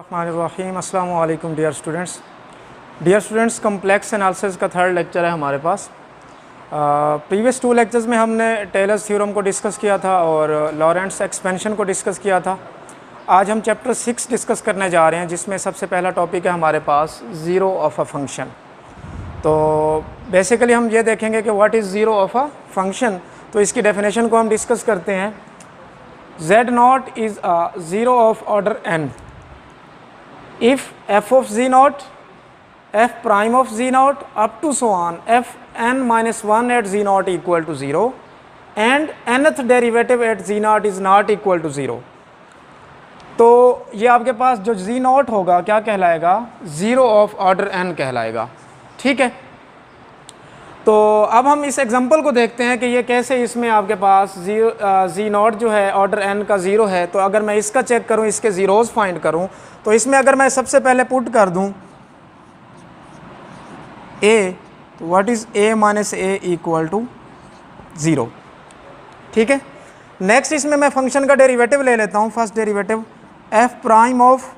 रहीम अस्सलाम वालेकुम dear students complex analysis का थर्ड लेक्चर है हमारे पास। प्रीवियस 2 लेक्चर्स में हमने टेलर्स थ्योरम को डिस्कस किया था और लॉरेंट्स एक्सपेंशन को डिस्कस किया था। आज हम चैप्टर 6 डिस्कस करने जा रहे हैं, जिसमें सबसे पहला टॉपिक है हमारे पास ज़ीरो ऑफ अ फंक्शन। तो बेसिकली हम ये देखेंगे कि what is zero of a function. तो इसकी डेफिनेशन को हम डिस्कस करते हैं। Z0 is a zero of order n if f of z0, f prime of z0 up to so on f n minus 1 at z0 equal to 0 and nth derivative at z0 is not equal to 0। तो ये आपके पास जो z0 होगा क्या कहलाएगा? Zero of order n कहलाएगा। ठीक है, तो अब हम इस एग्जांपल को देखते हैं कि ये कैसे इसमें आपके पास z0 जो है ऑर्डर n का ज़ीरो है। तो अगर मैं इसका चेक करूं, इसके ज़ीरोज़ फाइंड करूं, तो इसमें अगर मैं सबसे पहले पुट कर दूं a, तो what is a minus a equal to 0। ठीक है, नेक्स्ट इसमें मैं फंक्शन का डेरिवेटिव ले लेता हूं। First derivative f prime of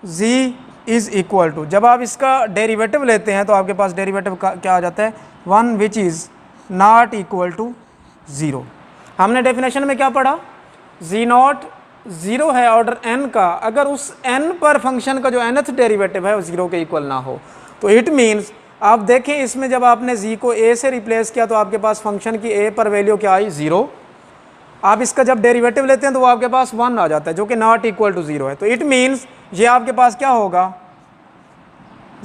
z is equal to, जब आप इसका डेरिवेटिव लेते हैं तो आपके पास डेरिवेटिव का क्या आ जाता है? 1 which is not equal to 0। हमने डेफिनेशन में क्या पढ़ा? z0 ज़ीरो है ऑर्डर n का, अगर उस n पर फंक्शन का जो nth डेरिवेटिव है वो 0 के इक्वल ना हो। तो इट मीन्स आप देखें इसमें जब आपने z को a से रिप्लेस किया तो आपके पास फंक्शन की a पर वैल्यू क्या आई? 0। आप इसका जब डेरिवेटिव लेते हैं तो वो आपके पास 1 आ जाता है, जो कि नॉट इक्वल टू 0 है। तो इट मीन्स ये आपके पास क्या होगा?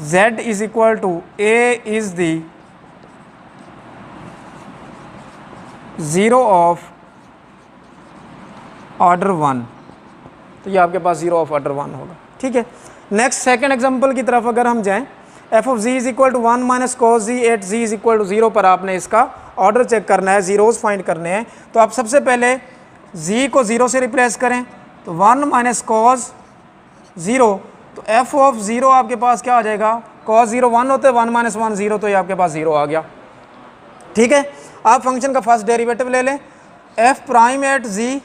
z is equal to a is the zero of order 1। तो ये आपके पास ज़ीरो ऑफ ऑर्डर 1 होगा। ठीक है, नेक्स्ट सेकंड एग्जांपल की तरफ अगर हम जाएं, f of z is equal to 1 minus cos z at z is equal to 0 पर आपने इसका ऑर्डर चेक करना है, ज़ीरोज़ फाइंड करने हैं। तो आप सबसे पहले z को 0 से रिप्लेस करें, तो 1 माइनस कॉस 0, तो f ऑफ 0 आपके पास क्या आ जाएगा? कॉस 0 1 होते हैं, 1 माइनस 1 0, तो ये आपके पास 0 आ गया। ठीक है, आप फंक्शन का फर्स्ट डेरिवेटिव ले लें, f प्राइम एट z,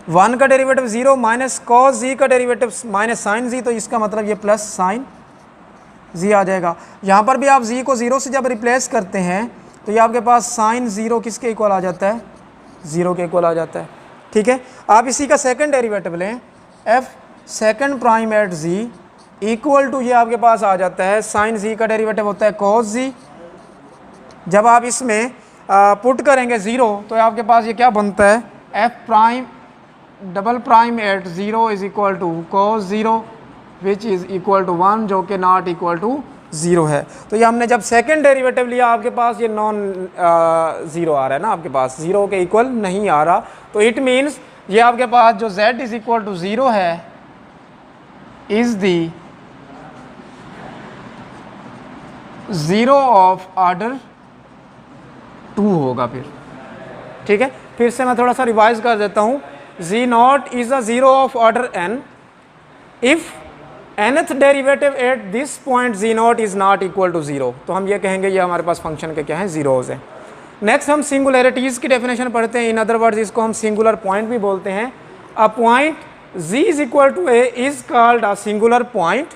1 का डेरिवेटिव 0 माइनस कॉस z का डेरिवेटिव माइनस साइन z, तो इसका मतलब ये प्लस साइन z आ जाएगा। यहाँ पर भी आप z को 0 से जब रिप्लेस करते हैं तो ये आपके पास साइन 0 किसके इक्वल आ जाता है? 0 के इक्वल आ जाता है। ठीक है, आप इसी का सेकंड डेरिवेटिव लें, f second prime at z equal to, ये आपके पास आ जाता है साइन z का डेरिवेटिव होता है कॉस z। जब आप इसमें पुट करेंगे 0 तो आपके पास ये क्या बनता है? f prime double prime at 0 is equal to cos 0 which is equal to 1, जो कि नॉट इक्वल टू 0 है। तो ये हमने जब सेकंड डेरिवेटिव लिया आपके पास ये नॉन ज़ीरो आ रहा है ना, आपके पास 0 के इक्वल नहीं आ रहा। तो इट मीन्स ये आपके पास जो z इज इक्वल टू 0 है is the zero of order 2 होगा फिर। ठीक है, फिर से मैं थोड़ा सा रिवाइज कर देता हूँ। z0 is a zero of order n if nth derivative at this point z0 is not equal to 0। तो हम ये कहेंगे ये हमारे पास फंक्शन के क्या हैं? ज़ीरोज़ हैं। नेक्स्ट हम सिंगुलरिटीज़ की डेफिनेशन पढ़ते हैं। इन अदर वर्ड्स इसको हम सिंगुलर पॉइंट भी बोलते हैं। A point z is equal to a is called a singular point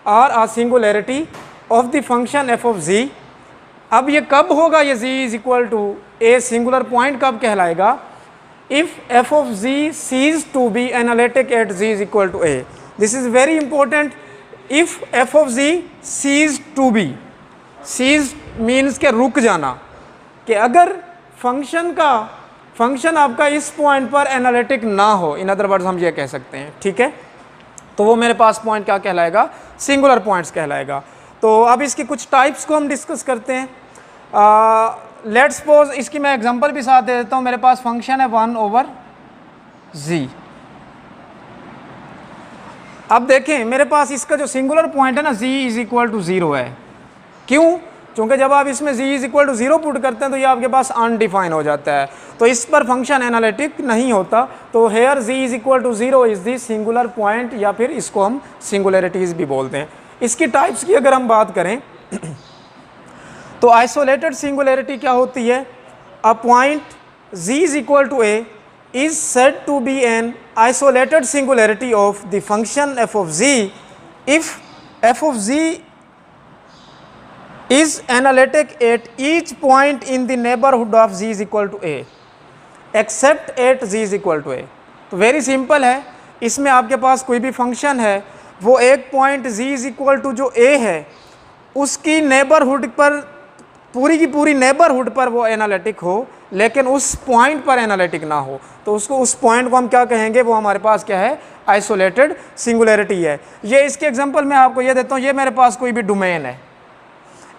और a singularity of the function f of z। अब ये कब होगा? ये z is equal to a singular point कब कहलाएगा? If f of z cease to be analytic at z is equal to a। This is very important. If f of z cease to be, cease means के रुक जाना, कि अगर function आपका इस point पर एनालिटिक ना हो, इन अदर वर्ड्स हम ये कह सकते हैं। ठीक है, तो वो मेरे पास पॉइंट क्या कहलाएगा? सिंगुलर पॉइंट्स कहलाएगा। तो अब इसकी कुछ टाइप्स को हम डिस्कस करते हैं। लेट्स सपोज इसकी मैं एग्जांपल भी साथ दे देता हूँ। मेरे पास फंक्शन है 1 ओवर z। अब देखें मेरे पास इसका जो सिंगुलर पॉइंट है ना, z इज इक्वल टू 0 है। क्यों? क्योंकि जब आप इसमें z is equal to 0 put करते हैं तो ये आपके पास अनडिफाइन हो जाता है, तो इस पर फंक्शन एनालिटिक नहीं होता। तो here z is equal to 0 is the singular point, या फिर इसको हम सिंगुलरिटीज़ भी बोलते हैं। इसकी टाइप्स की अगर हम बात करें तो आइसोलेटेड सिंगुलरिटी क्या होती है? A point z is equal to a is said to be an isolated singularity of the function f of z if f of z is analytic at each point in the neighborhood of z is equal to a except at z is equal to a। तो very simple है, इसमें आपके पास कोई भी function है वो एक point z is equal to जो a है उसकी नेबरहुड पर, पूरी की पूरी नेबरहुड पर वो एनालिटिक हो, लेकिन उस पॉइंट पर एनालिटिक ना हो, तो उसको, उस पॉइंट को हम क्या कहेंगे, वो हमारे पास क्या है, आइसोलेटेड सिंगुलैरिटी है। ये इसके एग्जांपल मैं आपको ये देता हूँ, ये मेरे पास कोई भी डोमेन है,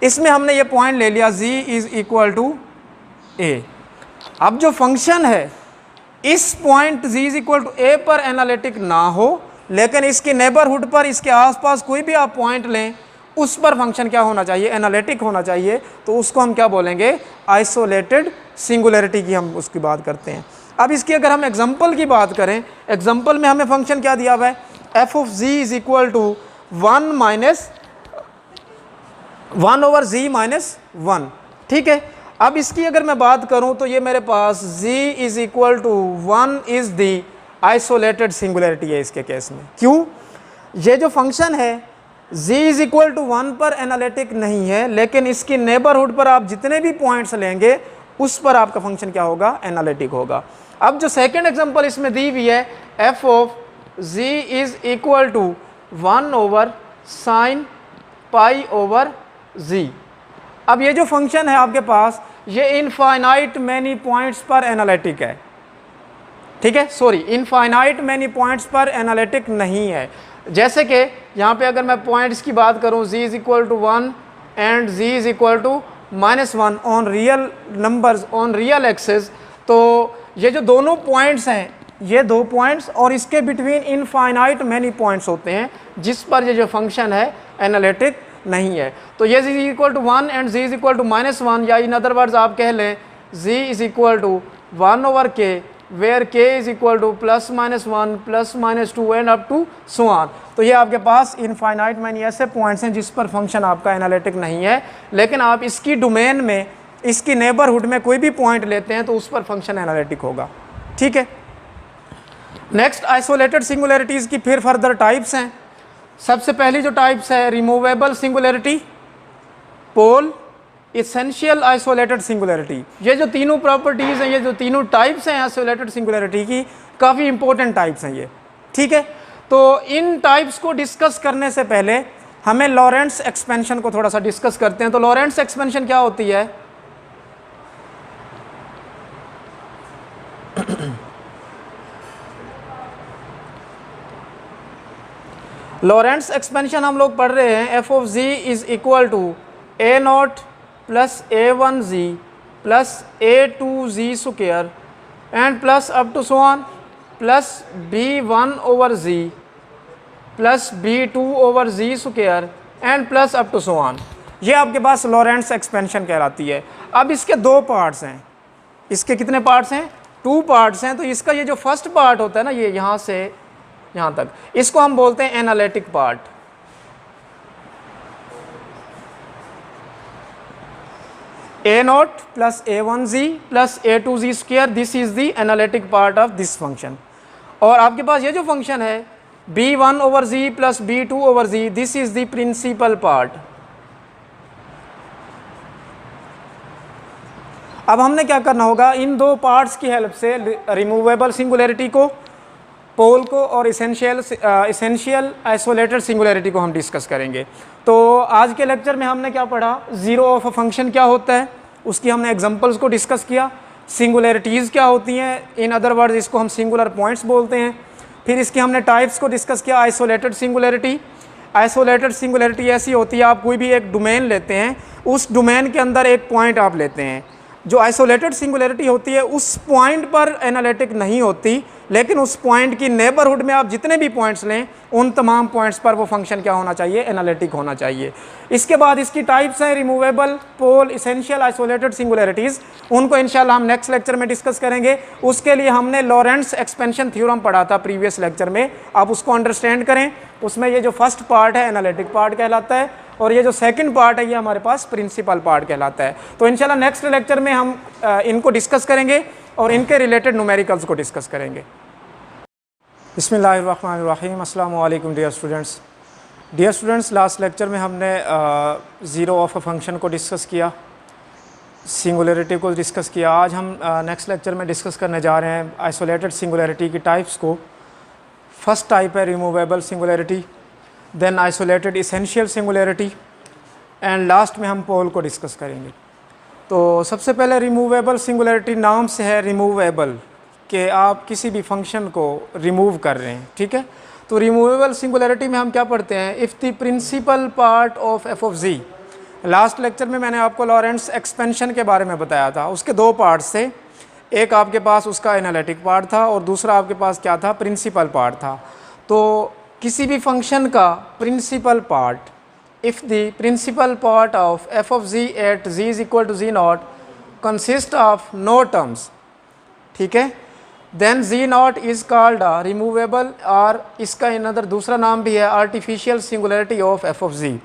इसमें हमने ये पॉइंट ले लिया z is equal to a। अब जो फंक्शन है इस point z is equal to a पर एनालिटिक ना हो, लेकिन इसकी नेबरहुड पर, इसके आसपास कोई भी आप पॉइंट लें उस पर फंक्शन क्या होना चाहिए, एनालिटिक होना चाहिए, तो उसको हम क्या बोलेंगे, आइसोलेटेड सिंगुलैरिटी की हम उसकी बात करते हैं। अब इसकी अगर हम एग्जांपल की बात करें, एग्जांपल में हमें फंक्शन क्या दिया हुआ है, f of z is equal to 1 over z minus 1, ठीक है। अब इसकी अगर मैं बात करूं तो ये मेरे पास z is equal to 1 is the isolated singularity है इसके केस में। क्यों, ये जो फंक्शन है z इज इक्वल टू 1 पर एनालिटिक नहीं है, लेकिन इसकी नेबरहुड पर आप जितने भी पॉइंट्स लेंगे उस पर आपका फंक्शन क्या होगा, एनालिटिक होगा। अब जो सेकंड एग्जांपल इसमें दी हुई है, f of z is equal to 1 over sine pi over z। अब ये जो फंक्शन है आपके पास, ये इनफाइनाइट मैनी पॉइंट्स पर एनालिटिक है, ठीक है, सॉरी, इनफाइनाइट मैनी पॉइंट्स पर एनालिटिक नहीं है। जैसे कि यहाँ पे अगर मैं पॉइंट्स की बात करूँ, z is equal to 1 and z is equal to -1 on real numbers on real axis, तो ये जो दोनों पॉइंट्स हैं, ये दो पॉइंट्स और इसके बिटवीन इनफाइनाइट मैनी पॉइंट्स होते हैं जिस पर ये जो फंक्शन है एनालिटिक नहीं है। तो ये z is equal to 1 and z is equal to -1, या इन अदर वर्ड्स आप कह लें z is equal to 1 over k where k is equal to +-1 +-2 and up to so on. तो ये आपके पास इनफाइनाइट मैनी ऐसे पॉइंट्स हैं जिस पर फंक्शन आपका एनालिटिक नहीं है, लेकिन आप इसकी डोमेन में, इसकी नेबरहुड में कोई भी पॉइंट लेते हैं तो उस पर फंक्शन एनालिटिक होगा, ठीक है। नेक्स्ट, आइसोलेटेड सिंगुलैरिटीज़ की फिर फर्दर टाइप्स हैं। सबसे पहली जो टाइप्स है, रिमूवेबल सिंगुलैरिटी, पोल, इसेंशियल आइसोलेटेड सिंगुलैरिटी। ये जो तीनों प्रॉपर्टीज़ हैं, ये जो तीनों टाइप्स हैं आइसोलेटेड सिंगुलैरिटी की, काफ़ी इंपॉर्टेंट टाइप्स हैं ये, ठीक है। तो इन टाइप्स को डिस्कस करने से पहले हमें लॉरेंट्ज़ एक्सपेंशन को थोड़ा सा डिस्कस करते हैं। तो लॉरेंट्ज़ एक्सपेंशन क्या होती है, लॉरेंट्ज़ एक्सपेंशन हम लोग पढ़ रहे हैं, f of z is equal to a0 plus a1z plus a2z square and plus up to so on plus b1 over z plus b2 over z square and plus up to so on. ये आपके पास लॉरेंट्ज़ expansion कहलाती है। अब इसके दो parts हैं, इसके कितने पार्ट्स हैं, 2 पार्ट्स हैं। तो इसका ये जो फर्स्ट पार्ट होता है ना, ये यहाँ से यहाँ तक, इसको हम बोलते हैं analytic part. a0 plus a1z plus a2z square, this is the analytic part of this function. और आपके पास ये जो फंक्शन है b1 over z plus b2 over z, this is the principal part. अब हमने क्या करना होगा, इन दो पार्ट्स की हेल्प से रिमूवेबल सिंगुलैरिटी को, पोल को और इसेंशियल आइसोलेटेड सिंगुलैरिटी को हम डिस्कस करेंगे। तो आज के लेक्चर में हमने क्या पढ़ा, जीरो ऑफ अ फंक्शन क्या होता है, उसकी हमने एग्जांपल्स को डिस्कस किया, सिंगुलैरिटीज़ क्या होती हैं, इन अदर वर्ड्स इसको हम सिंगुलर पॉइंट्स बोलते हैं। फिर इसकी हमने टाइप्स को डिस्कस किया, आइसोलेटेड सिंगुलैरिटी। आइसोलेटेड सिंगुलैरिटी ऐसी होती है, आप कोई भी एक डोमेन लेते हैं, उस डोमेन के अंदर एक पॉइंट आप लेते हैं। जो आइसोलेटेड सिंगुलैरिटी होती है उस पॉइंट पर एनालिटिक नहीं होती, लेकिन उस पॉइंट की नेबरहुड में आप जितने भी पॉइंट्स लें उन तमाम पॉइंट्स पर वो फंक्शन क्या होना चाहिए, एनालिटिक होना चाहिए। इसके बाद इसकी टाइप्स हैं रिमूवेबल, पोल, इसेंशियल आइसोलेटेड सिंगुलैरिटीज़। उनको इंशाल्लाह हम नेक्स्ट लेक्चर में डिस्कस करेंगे। उसके लिए हमने लॉरेंट्ज़ एक्सपेंशन थ्योरम पढ़ा था प्रीवियस लेक्चर में, आप उसको अंडरस्टैंड करें। उसमें ये जो फर्स्ट पार्ट है एनालिटिक पार्ट कहलाता है, और ये जो सेकंड पार्ट है ये हमारे पास प्रिंसिपल पार्ट कहलाता है। तो इंशाल्लाह नेक्स्ट लेक्चर में हम इनको डिस्कस करेंगे और इनके रिलेटेड न्यूमेरिकल्स को डिस्कस करेंगे। बिस्मिल्लाहिर्रहमानिर्रहीम, अस्सलाम वालेकुम dear students. Dear students, last lecture में हमने ज़ीरो ऑफ अ फंक्शन को डिस्कस किया, सिंगुलरिटी को डिस्कस किया। आज हम नेक्स्ट लेक्चर में डिस्कस करने जा रहे हैं आइसोलेटेड सिंगुलरिटी की टाइप्स को। फर्स्ट टाइप है removable singularity, then isolated essential singularity, and last में हम पोल को डिस्कस करेंगे। तो सबसे पहले रिमूवेबल सिंगुलरिटी, नाम से है रिमूवेबल, कि आप किसी भी फंक्शन को रिमूव कर रहे हैं, ठीक है। तो रिमूवेबल सिंगुलरिटी में हम क्या पढ़ते हैं, if the principal part of f of z. Last lecture में मैंने आपको लॉरेंट्स एक्सपेंशन के बारे में बताया था, उसके दो पार्ट्स थे, एक आपके पास उसका एनालिटिक पार्ट था और दूसरा आपके पास क्या था, प्रिंसिपल पार्ट था। तो किसी भी फंक्शन का principal part, if the principal part of f of z at z is equal to z not consist of no terms, ठीक है, then z not is called a removable, और इसका another दूसरा नाम भी है artificial singularity of f of z.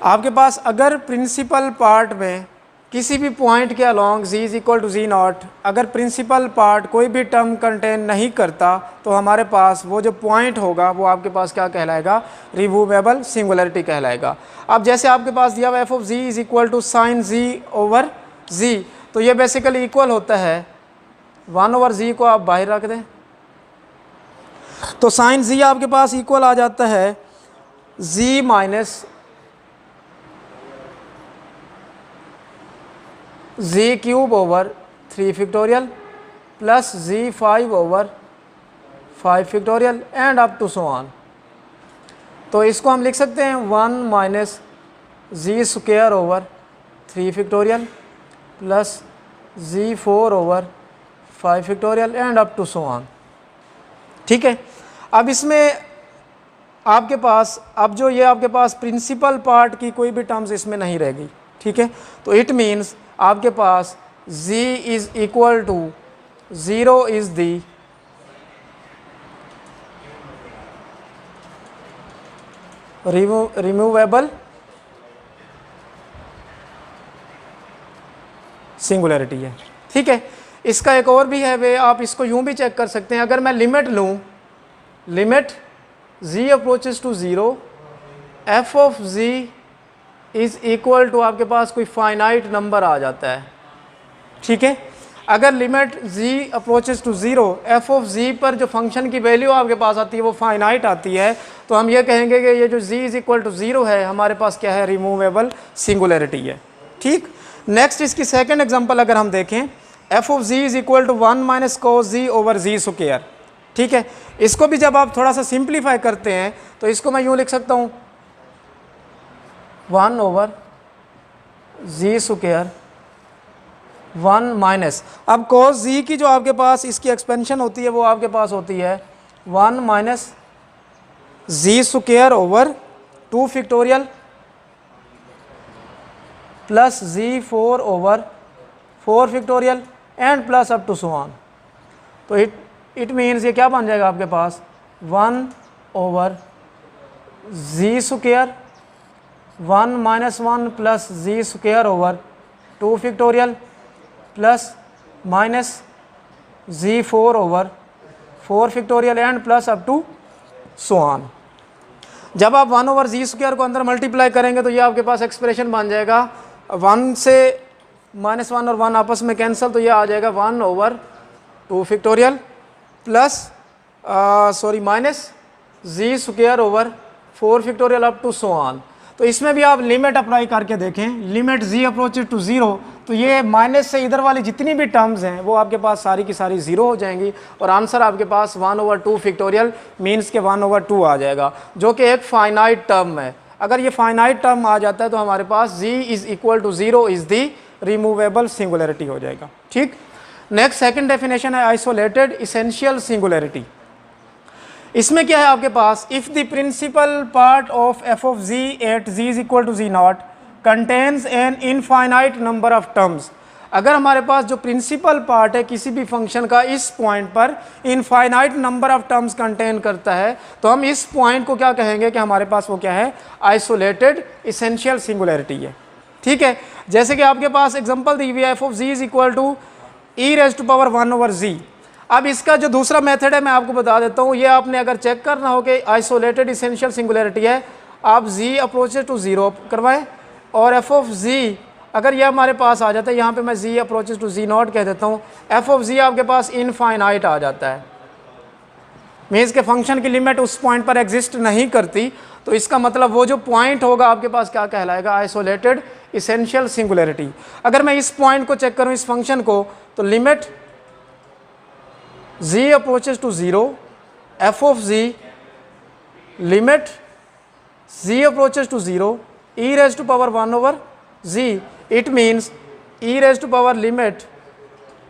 आपके पास अगर प्रिंसिपल पार्ट में किसी भी पॉइंट के along z is equal to z not, अगर प्रिंसिपल पार्ट कोई भी टर्म कंटेन नहीं करता, तो हमारे पास वो जो पॉइंट होगा वो आपके पास क्या कहलाएगा, रिमूवेबल सिंगुलरिटी कहलाएगा। अब जैसे आपके पास दिया हुआ f of z is equal to sine z over z, तो ये बेसिकली इक्वल होता है 1 ओवर जी को आप बाहर रख दें, तो साइन जी आपके पास इक्वल आ जाता है z minus z cube over 3 factorial plus z 5 over 5 factorial and up to so on. तो इसको हम लिख सकते हैं 1 minus z square over 3 factorial plus z 4 over 5 factorial and up to so on, ठीक है। अब इसमें आपके पास, अब जो ये आपके पास प्रिंसिपल पार्ट की कोई भी टर्म्स इसमें नहीं रहेगी, ठीक है। तो इट मीन्स आपके पास z is equal to 0 is the removable singularity है, ठीक है। इसका एक और भी है वे, आप इसको यूं भी चेक कर सकते हैं, अगर मैं लिमिट लूं, limit z approaches to 0 f of z is equal to आपके पास कोई फाइनाइट नंबर आ जाता है, ठीक है। अगर limit z approaches to 0 f of z पर जो फंक्शन की वैल्यू आपके पास आती है वो फाइनाइट आती है, तो हम ये कहेंगे कि ये जो z इज इक्वल टू 0 है, हमारे पास क्या है, रिमूवेबल सिंगुलरिटी है, ठीक। नेक्स्ट इसकी सेकंड एग्जांपल अगर हम देखें, f of z is equal to 1 minus cos z over z square, ठीक है। इसको भी जब आप थोड़ा सा सिंप्लीफाई करते हैं तो इसको मैं यूँ लिख सकता हूँ 1 ओवर जी स्क्वायर 1 माइनस, अब कोस जी की जो आपके पास इसकी एक्सपेंशन होती है वो आपके पास होती है 1 minus z square over 2 factorial plus z 4 over 4 factorial and plus up to so on. तो इट मीन्स ये क्या बन जाएगा आपके पास 1 over z square 1 minus 1 plus z square over 2 factorial plus minus z 4 over 4 factorial and plus up to so on. जब आप 1 over z square को अंदर मल्टीप्लाई करेंगे तो ये आपके पास एक्सप्रेशन बन जाएगा 1 से -1 और 1 आपस में कैंसिल, तो ये आ जाएगा 1 over 2 factorial plus minus z square over 4 factorial up to so on. तो इसमें भी आप लिमिट अप्लाई करके देखें, लिमिट z अप्रोचेस टू 0, तो ये माइनस से इधर वाली जितनी भी टर्म्स हैं वो आपके पास सारी की सारी 0 हो जाएंगी और आंसर आपके पास 1 ओवर 2 फैक्टोरियल मीन्स के 1 ओवर 2 आ जाएगा, जो कि एक फाइनाइट टर्म है। अगर ये फाइनाइट टर्म आ जाता है तो हमारे पास z is equal to 0 is the removable singularity हो जाएगा, ठीक। नेक्स्ट सेकंड डेफिनेशन है आइसोलेटेड इसेंशियल सिंगुलरिटी। इसमें क्या है आपके पास, if the principal part of f of z at z is equal to z not contains an infinite number of terms. अगर हमारे पास जो प्रिंसिपल पार्ट है किसी भी फंक्शन का इस पॉइंट पर infinite number of terms contain करता है, तो हम इस पॉइंट को क्या कहेंगे कि हमारे पास वो क्या है, आइसोलेटेड इसेंशियल सिंगुलरिटी है, ठीक है। जैसे कि आपके पास एग्जांपल दी हुई है, f of z is equal to e raise to power 1 over z. अब इसका जो दूसरा मेथड है मैं आपको बता देता हूँ, ये आपने अगर चेक करना हो कि आइसोलेटेड इसेंशियल सिंगुलरिटी है, आप जी अप्रोचेज टू ज़ीरो करवाएं और एफ ऑफ जी अगर ये हमारे पास आ जाता है, यहाँ पे मैं जी अप्रोचेज टू जी नॉट कह देता हूँ, एफ ऑफ जी आपके पास इनफाइनाइट आ जाता है, मीन्स के फंक्शन की लिमिट उस पॉइंट पर एग्जिस्ट नहीं करती। तो इसका मतलब वो जो पॉइंट होगा आपके पास क्या कहलाएगा, आइसोलेटेड इसेंशियल सिंगुलरिटी। अगर मैं इस पॉइंट को चेक करूँ, इस फंक्शन को, तो limit z approaches to zero f of z limit z approaches to zero e raise to power 1 over z। It means e raise to power limit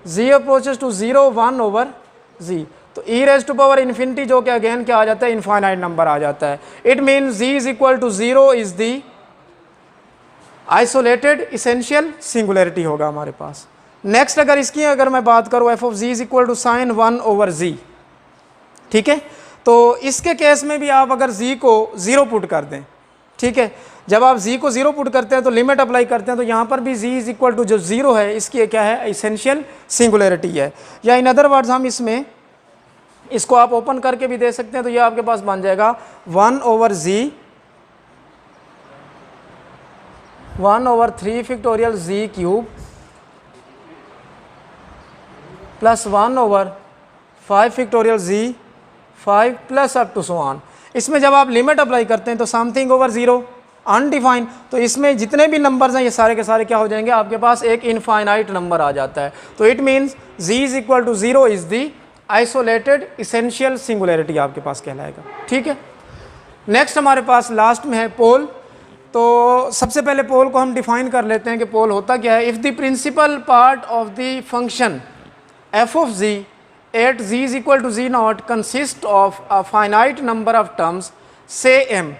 z approaches to 0 1 over z। तो e raise to power infinity जो कि again क्या आ जाता है, infinite number आ जाता है। It mean z is equal to 0 is the isolated essential singularity होगा हमारे पास। नेक्स्ट अगर इसकी अगर मैं बात करूँ, f of z is equal to sine 1 over z, ठीक है। तो इसके केस में भी आप अगर जी को 0 पुट कर दें, ठीक है, जब आप जी को 0 पुट करते हैं तो लिमिट अप्लाई करते हैं, तो यहाँ पर भी जी इज इक्वल टू जो 0 है इसकी क्या है, इसेंशियल सिंगुलरिटी है। या इन अदर वर्ड्स हम इसमें इसको आप ओपन करके भी दे सकते हैं, तो ये आपके पास बन जाएगा 1 over z 1 over 3 factorial z cube plus 1 over 5 factorial z 5 plus up to so on. इसमें जब आप लिमिट अप्लाई करते हैं तो समथिंग ओवर 0 अनडिफाइंड, तो इसमें जितने भी नंबर्स हैं ये सारे के सारे क्या हो जाएंगे, आपके पास एक इनफाइनाइट नंबर आ जाता है। तो it means z is equal to 0 is the isolated essential singularity आपके पास कहलाएगा, ठीक है। नेक्स्ट हमारे पास लास्ट में है पोल। तो सबसे पहले पोल को हम डिफाइन कर लेते हैं कि पोल होता क्या है। If the principal part of the function f of z at z is equal to z not consist of a finite number of terms से एम,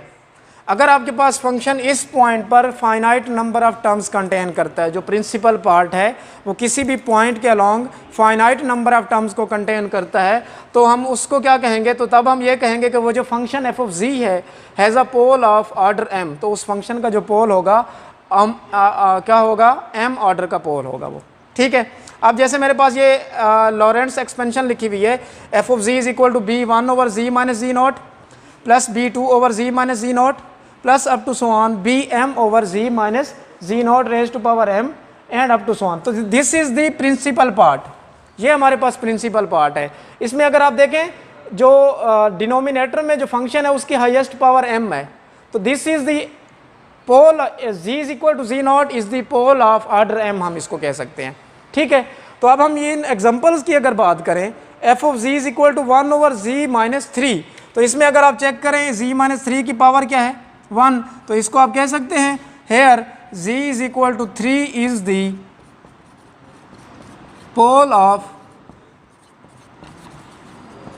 अगर आपके पास फंक्शन इस पॉइंट पर finite number of terms contain करता है, जो principal part है वो किसी भी पॉइंट के along finite number of terms को कंटेन करता है, तो हम उसको क्या कहेंगे, तो तब हम ये कहेंगे कि वो जो फंक्शन एफ ऑफ जी है has a pole of order m. तो उस फंक्शन का जो पोल होगा क्या होगा, एम ऑर्डर का पोल होगा वो, ठीक है। अब जैसे मेरे पास ये लॉरेंट्स एक्सपेंशन लिखी हुई है, f of z is equal to b 1 over z minus z not plus b 2 over z minus z not plus up to so on b m over z minus z not raise to power m and up to so on. तो this is the principal part, ये हमारे पास principal part है। इसमें अगर आप देखें जो denominator में जो फंक्शन है उसकी हाईएस्ट पावर एम है, तो this is the pole z is equal to z naught is the pole of order m, हम इसको कह सकते हैं, ठीक है। तो अब हम ये इन एग्जांपल्स की अगर बात करें, f of z is equal to 1 over z minus 3, तो इसमें अगर आप चेक करें जी माइनस 3 की पावर क्या है 1, तो इसको आप कह सकते हैं here z is equal to 3 is the pole of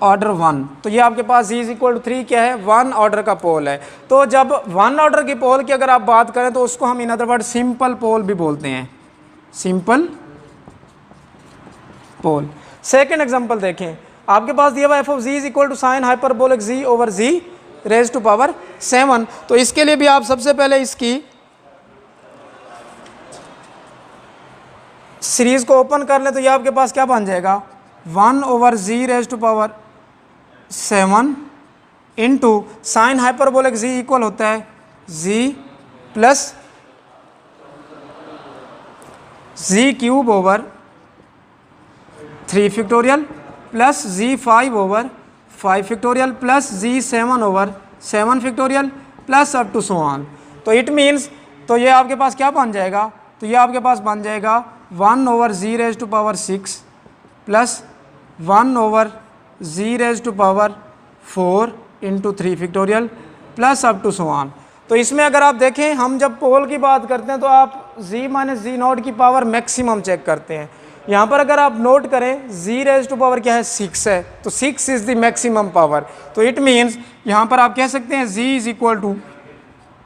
order 1। तो ये आपके पास जी इज इक्वल टू 3 क्या है, 1 ऑर्डर का पोल है। तो जब 1 ऑर्डर की पोल की अगर आप बात करें तो उसको हम इन अदर वर्ड सिंपल पोल भी बोलते हैं, सिंपल पोल। सेकेंड एग्जांपल देखें, आपके पास दिया हुआ f of z is equal to sine hyperbolic z over z raise to power 7। तो इसके लिए भी आप सबसे पहले इसकी सीरीज को ओपन कर लें, तो ये आपके पास क्या बन जाएगा 1 over z raise to power 7 into sine hyperbolic z equal होता है z plus z cube over 3 factorial plus z 5 over 5 factorial plus z 7 over 7 factorial plus up to so on. तो इट मीन्स, तो ये आपके पास क्या बन जाएगा, तो ये आपके पास बन जाएगा 1 over z raise to power 6 plus 1 over z raise to power 4 into 3 factorial plus up to so on. तो इसमें अगर आप देखें, हम जब पोल की बात करते हैं तो आप जी माइनस जी नॉट की पावर मैक्सिमम चेक करते हैं। यहाँ पर अगर आप नोट करें जी रेज टू पावर क्या है 6 है, तो 6 इज द मैक्सिमम पावर। तो इट मीन्स यहाँ पर आप कह सकते हैं z is equal to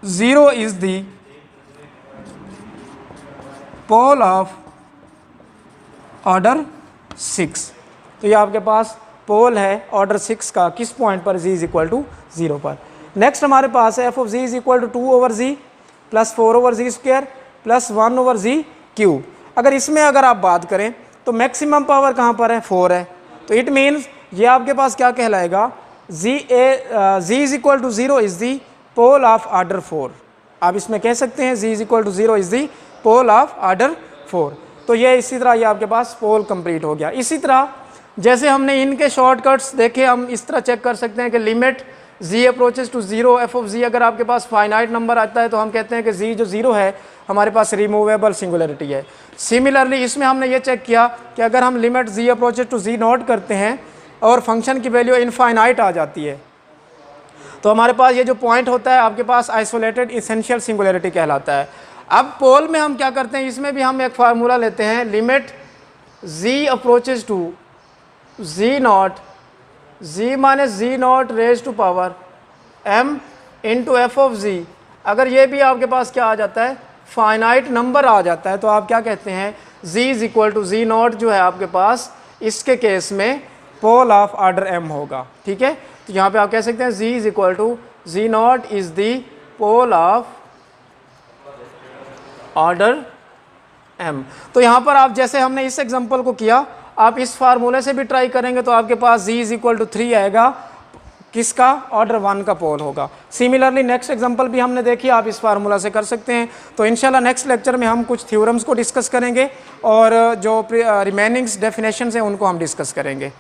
0 is the pole of order 6। तो ये आपके पास पोल है ऑर्डर 6 का, किस पॉइंट पर जी इज इक्वल टू 0 पर। नेक्स्ट हमारे पास है f of z is equal to 2 over z plus 4 over z square plus 1 over z cube. अगर इसमें अगर आप बात करें तो मैक्सिमम पावर कहाँ पर है, 4 है। तो इट मीन्स ये आपके पास क्या कहलाएगा, z is equal to 0 is the pole of order 4। आप इसमें कह सकते हैं z is equal to 0 is the pole of order 4। तो ये इसी तरह ये आपके पास पोल कंप्लीट हो गया। इसी तरह जैसे हमने इनके शॉर्टकट्स देखे, हम इस तरह चेक कर सकते हैं कि limit z approaches to 0 f of z, अगर आपके पास फाइनाइट नंबर आता है तो हम कहते हैं कि z जो 0 है हमारे पास रिमूवेबल सिंगुलरिटी है। सिमिलरली इसमें हमने ये चेक किया कि अगर हम limit z approaches to z naught करते हैं और फंक्शन की वैल्यू इनफाइनाइट आ जाती है, तो हमारे पास ये जो पॉइंट होता है आपके पास आइसोलेटेड इसेंशियल सिंगुलरिटी कहलाता है। अब पोल में हम क्या करते हैं, इसमें भी हम एक फार्मूला लेते हैं, limit z approaches to z naught, z minus z naught raise to power m into f of z। अगर ये भी आपके पास क्या आ जाता है, फाइनाइट नंबर आ जाता है, तो आप क्या कहते हैं, z is equal to z naught जो है आपके पास इसके केस में पोल ऑफ ऑर्डर m होगा। ठीक है, तो यहाँ पे आप कह सकते हैं z is equal to z naught is the pole of order m। तो यहाँ पर आप जैसे हमने इस एग्जांपल को किया, आप इस फार्मूले से भी ट्राई करेंगे तो आपके पास z इज इक्वल टू 3 आएगा, किसका, ऑर्डर 1 का पोल होगा। सिमिलरली नेक्स्ट एग्जांपल भी हमने देखी, आप इस फार्मूला से कर सकते हैं। तो इंशाल्लाह नेक्स्ट लेक्चर में हम कुछ थ्योरम्स को डिस्कस करेंगे और जो रिमेनिंग डेफिनेशंस हैं उनको हम डिस्कस करेंगे।